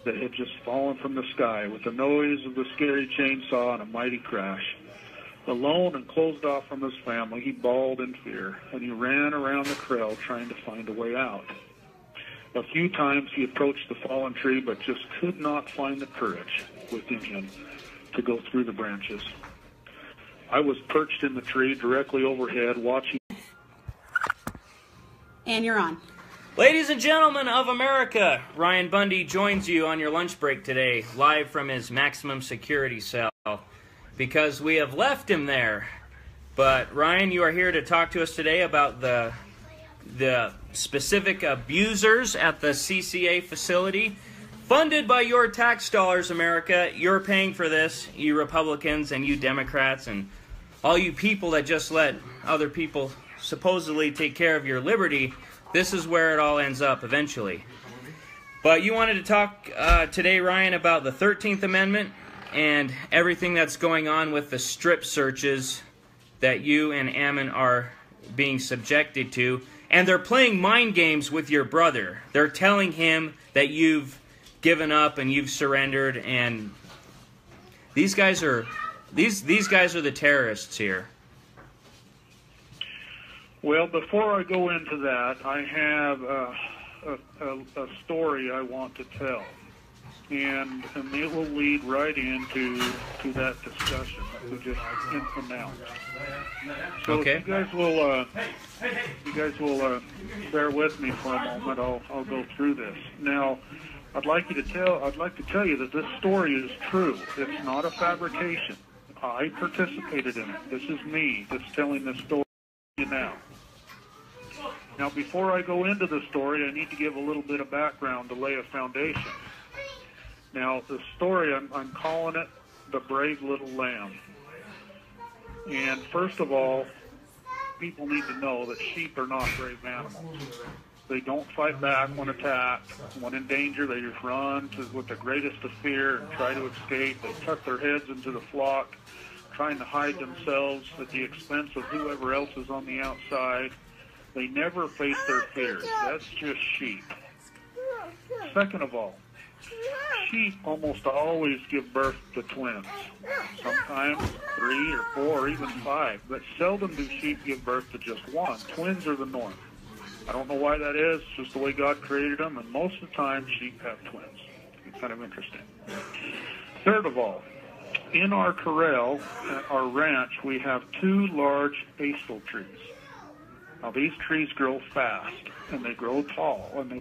that had just fallen from the sky with the noise of the scary chainsaw and a mighty crash. Alone and closed off from his family, he bawled in fear, and he ran around the corral trying to find a way out. A few times he approached the fallen tree, but just could not find the courage within him to go through the branches. I was perched in the tree directly overhead, watching. And you're on. Ladies and gentlemen of America, Ryan Bundy joins you on your lunch break today, live from his maximum security cell, because we have left him there. But Ryan, you are here to talk to us today about the specific abusers at the CCA facility, funded by your tax dollars, America. You're paying for this, you Republicans and you Democrats and all you people that just let other people supposedly take care of your liberty. This is where it all ends up eventually. But you wanted to talk today, Ryan, about the 13th Amendment and everything that's going on with the strip searches that you and Ammon are being subjected to. And they're playing mind games with your brother. They're telling him that you've given up and you've surrendered, and these guys are the terrorists here. Well, before I go into that, I have a story I want to tell. And it will lead right into that discussion that we just announced. So okay. If you guys will bear with me for a moment, I'll go through this. Now, I'd like to tell you that this story is true. It's not a fabrication. I participated in it. This is me that's telling this story now. Now, before I go into the story, I need to give a little bit of background to lay a foundation. Now, the story, I'm calling it The Brave Little Lamb. And first of all, people need to know that sheep are not brave animals. They don't fight back when attacked. When in danger, they just run with the greatest of fear and try to escape. They tuck their heads into the flock, trying to hide themselves at the expense of whoever else is on the outside. They never face their fears. That's just sheep. Second of all, sheep almost always give birth to twins. Sometimes 3 or 4 or even 5, but seldom do sheep give birth to just one. Twins are the norm. I don't know why that is. It's just the way God created them, and most of the time sheep have twins. It's kind of interesting. Third of all, in our corral at our ranch, we have 2 large hazel trees. Now, these trees grow fast, and they grow tall, and they